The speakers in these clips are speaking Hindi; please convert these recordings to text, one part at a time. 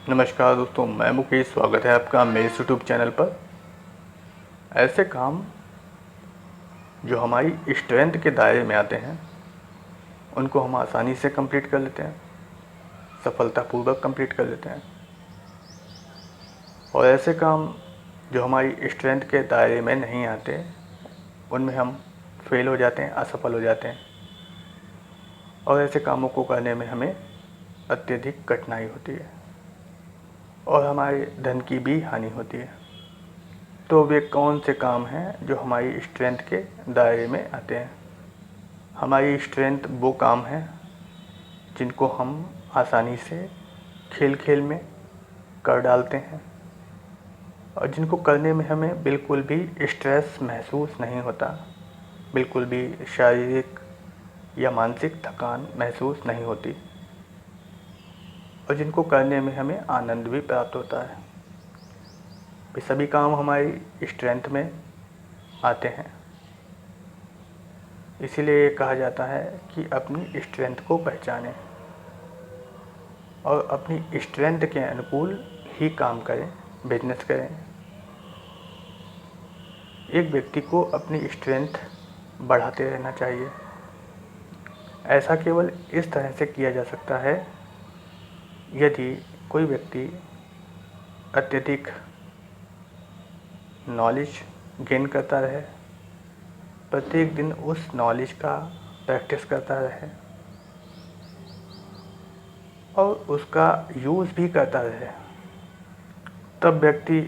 नमस्कार दोस्तों, मैं मुकेश। स्वागत है आपका मेरे यूट्यूब चैनल पर। ऐसे काम जो हमारी स्ट्रेंथ के दायरे में आते हैं उनको हम आसानी से कंप्लीट कर लेते हैं, सफलतापूर्वक कंप्लीट कर लेते हैं। और ऐसे काम जो हमारी स्ट्रेंथ के दायरे में नहीं आते उनमें हम फेल हो जाते हैं, असफल हो जाते हैं। और ऐसे कामों को करने में हमें अत्यधिक कठिनाई होती है और हमारे धन की भी हानि होती है। तो वे कौन से काम हैं जो हमारी स्ट्रेंथ के दायरे में आते हैं? हमारी स्ट्रेंथ वो काम हैं जिनको हम आसानी से खेल खेल में कर डालते हैं और जिनको करने में हमें बिल्कुल भी स्ट्रेस महसूस नहीं होता, बिल्कुल भी शारीरिक या मानसिक थकान महसूस नहीं होती और जिनको करने में हमें आनंद भी प्राप्त होता है। ये सभी काम हमारी स्ट्रेंथ में आते हैं। इसीलिए कहा जाता है कि अपनी स्ट्रेंथ को पहचानें और अपनी स्ट्रेंथ के अनुकूल ही काम करें, बिजनेस करें। एक व्यक्ति को अपनी स्ट्रेंथ बढ़ाते रहना चाहिए। ऐसा केवल इस तरह से किया जा सकता है यदि कोई व्यक्ति अत्यधिक नॉलेज गेन करता रहे, प्रत्येक दिन उस नॉलेज का प्रैक्टिस करता रहे और उसका यूज़ भी करता रहे। तब व्यक्ति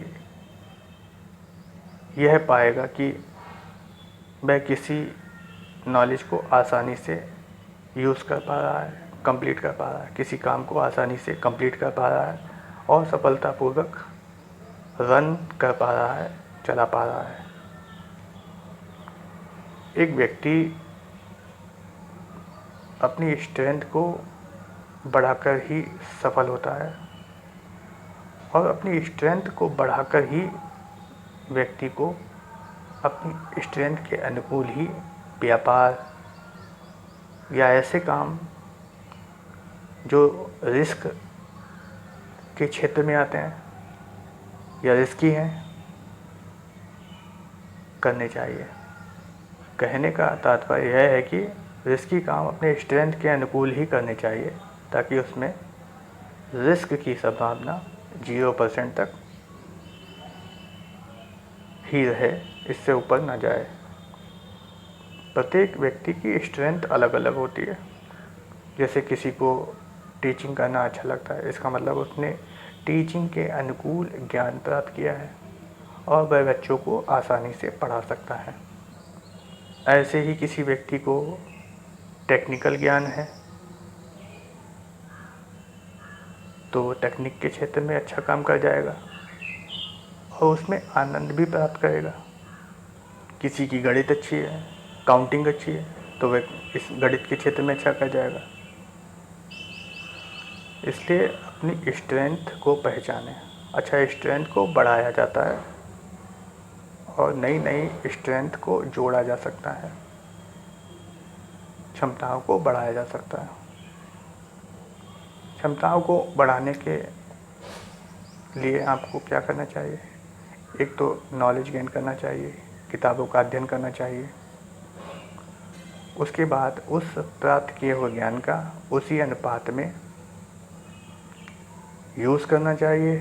यह पाएगा कि वह किसी नॉलेज को आसानी से यूज़ कर पा रहा है, कंप्लीट कर पा रहा है, किसी काम को आसानी से कंप्लीट कर पा रहा है और सफलतापूर्वक रन कर पा रहा है, चला पा रहा है। एक व्यक्ति अपनी स्ट्रेंथ को बढ़ाकर ही सफल होता है और अपनी स्ट्रेंथ को बढ़ाकर ही व्यक्ति को अपनी स्ट्रेंथ के अनुकूल ही व्यापार या ऐसे काम जो रिस्क के क्षेत्र में आते हैं या रिस्की हैं करने चाहिए। कहने का तात्पर्य यह है कि रिस्की काम अपने स्ट्रेंथ के अनुकूल ही करने चाहिए ताकि उसमें रिस्क की संभावना 0% तक ही रहे, इससे ऊपर ना जाए। प्रत्येक व्यक्ति की स्ट्रेंथ अलग अलग होती है। जैसे किसी को टीचिंग करना अच्छा लगता है, इसका मतलब उसने टीचिंग के अनुकूल ज्ञान प्राप्त किया है और वह बच्चों को आसानी से पढ़ा सकता है। ऐसे ही किसी व्यक्ति को टेक्निकल ज्ञान है तो वो टेक्निक के क्षेत्र में अच्छा काम कर जाएगा और उसमें आनंद भी प्राप्त करेगा। किसी की गणित अच्छी है, काउंटिंग अच्छी है तो वह इस गणित के क्षेत्र में अच्छा कर जाएगा। इसलिए अपनी स्ट्रेंथ को पहचानें। अच्छा, स्ट्रेंथ को बढ़ाया जाता है और नई नई स्ट्रेंथ को जोड़ा जा सकता है, क्षमताओं को बढ़ाया जा सकता है। क्षमताओं को बढ़ाने के लिए आपको क्या करना चाहिए? एक तो नॉलेज गेन करना चाहिए, किताबों का अध्ययन करना चाहिए। उसके बाद उस प्राप्त किए हुए ज्ञान का उसी अनुपात में यूज़ करना चाहिए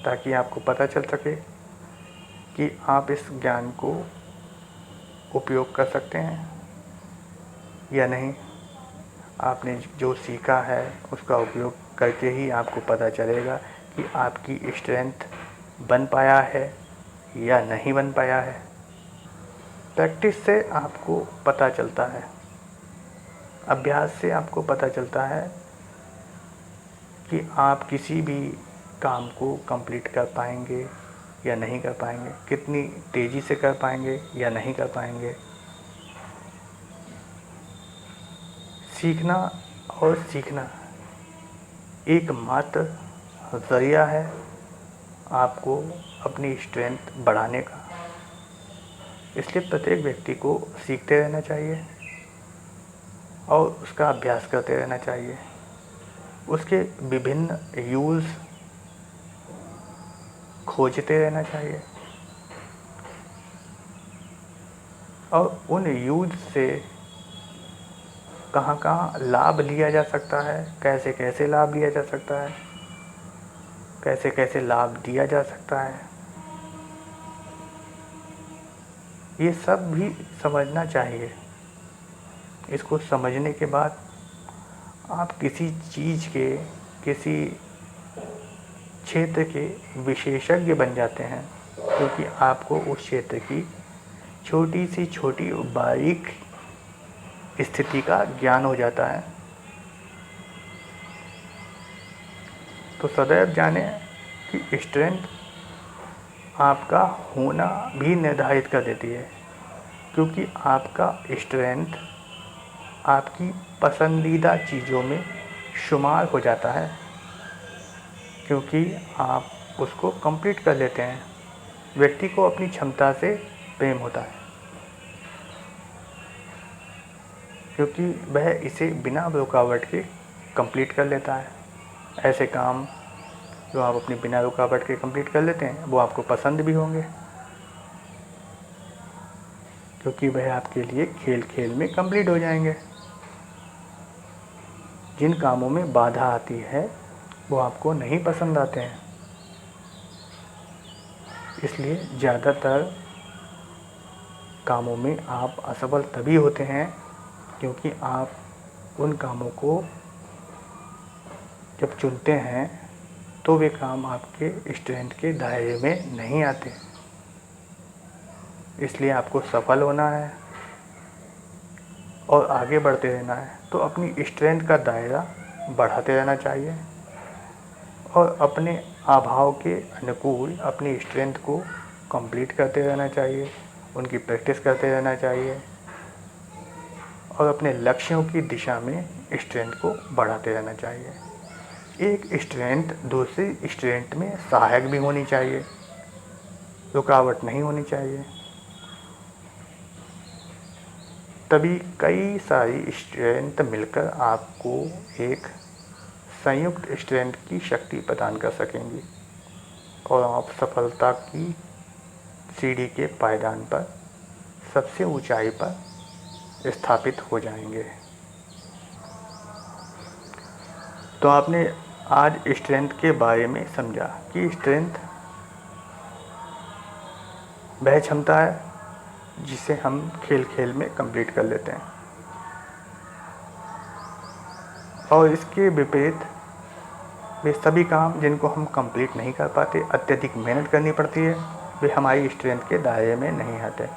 ताकि आपको पता चल सके कि आप इस ज्ञान को उपयोग कर सकते हैं या नहीं। आपने जो सीखा है उसका उपयोग करके ही आपको पता चलेगा कि आपकी स्ट्रेंथ बन पाया है या नहीं बन पाया है। प्रैक्टिस से आपको पता चलता है, अभ्यास से आपको पता चलता है कि आप किसी भी काम को कंप्लीट कर पाएंगे या नहीं कर पाएंगे, कितनी तेज़ी से कर पाएंगे या नहीं कर पाएंगे। सीखना और सीखना एकमात्र ज़रिया है आपको अपनी स्ट्रेंथ बढ़ाने का। इसलिए प्रत्येक व्यक्ति को सीखते रहना चाहिए और उसका अभ्यास करते रहना चाहिए। उसके विभिन्न यूज़ खोजते रहना चाहिए और उन यूज से कहाँ कहाँ लाभ लिया जा सकता है, कैसे कैसे लाभ लिया जा सकता है, कैसे कैसे लाभ दिया जा सकता है, ये सब भी समझना चाहिए। इसको समझने के बाद आप किसी चीज़ के, किसी क्षेत्र के विशेषज्ञ बन जाते हैं, क्योंकि आपको उस क्षेत्र की छोटी से छोटी बारीक स्थिति का ज्ञान हो जाता है। तो सदैव जानें कि स्ट्रेंथ आपका होना भी निर्धारित कर देती है, क्योंकि आपका स्ट्रेंथ आपकी पसंदीदा चीज़ों में शुमार हो जाता है, क्योंकि आप उसको कंप्लीट कर लेते हैं। व्यक्ति को अपनी क्षमता से प्रेम होता है, क्योंकि वह इसे बिना रुकावट के कंप्लीट कर लेता है। ऐसे काम जो आप अपनी बिना रुकावट के कंप्लीट कर लेते हैं वो आपको पसंद भी होंगे, क्योंकि वह आपके लिए खेल खेल में कंप्लीट हो जाएंगे। जिन कामों में बाधा आती है वो आपको नहीं पसंद आते हैं। इसलिए ज़्यादातर कामों में आप असफल तभी होते हैं क्योंकि आप उन कामों को जब चुनते हैं तो वे काम आपके स्ट्रेंथ के दायरे में नहीं आते। इसलिए आपको सफल होना है और आगे बढ़ते रहना है तो अपनी स्ट्रेंथ का दायरा बढ़ाते रहना चाहिए और अपने अभाव के अनुकूल अपनी स्ट्रेंथ को कंप्लीट करते रहना चाहिए, उनकी प्रैक्टिस करते रहना चाहिए और अपने लक्ष्यों की दिशा में स्ट्रेंथ को बढ़ाते रहना चाहिए। एक स्ट्रेंथ दूसरी स्ट्रेंथ में सहायक भी होनी चाहिए, रुकावट नहीं होनी चाहिए। तभी कई सारी स्ट्रेंथ मिलकर आपको एक संयुक्त स्ट्रेंथ की शक्ति प्रदान कर सकेंगी और आप सफलता की सीढ़ी के पायदान पर सबसे ऊंचाई पर स्थापित हो जाएंगे। तो आपने आज स्ट्रेंथ के बारे में समझा कि स्ट्रेंथ वह क्षमता है जिसे हम खेल खेल में कंप्लीट कर लेते हैं और इसके विपरीत वे सभी काम जिनको हम कंप्लीट नहीं कर पाते, अत्यधिक मेहनत करनी पड़ती है, वे हमारी स्ट्रेंथ के दायरे में नहीं आते।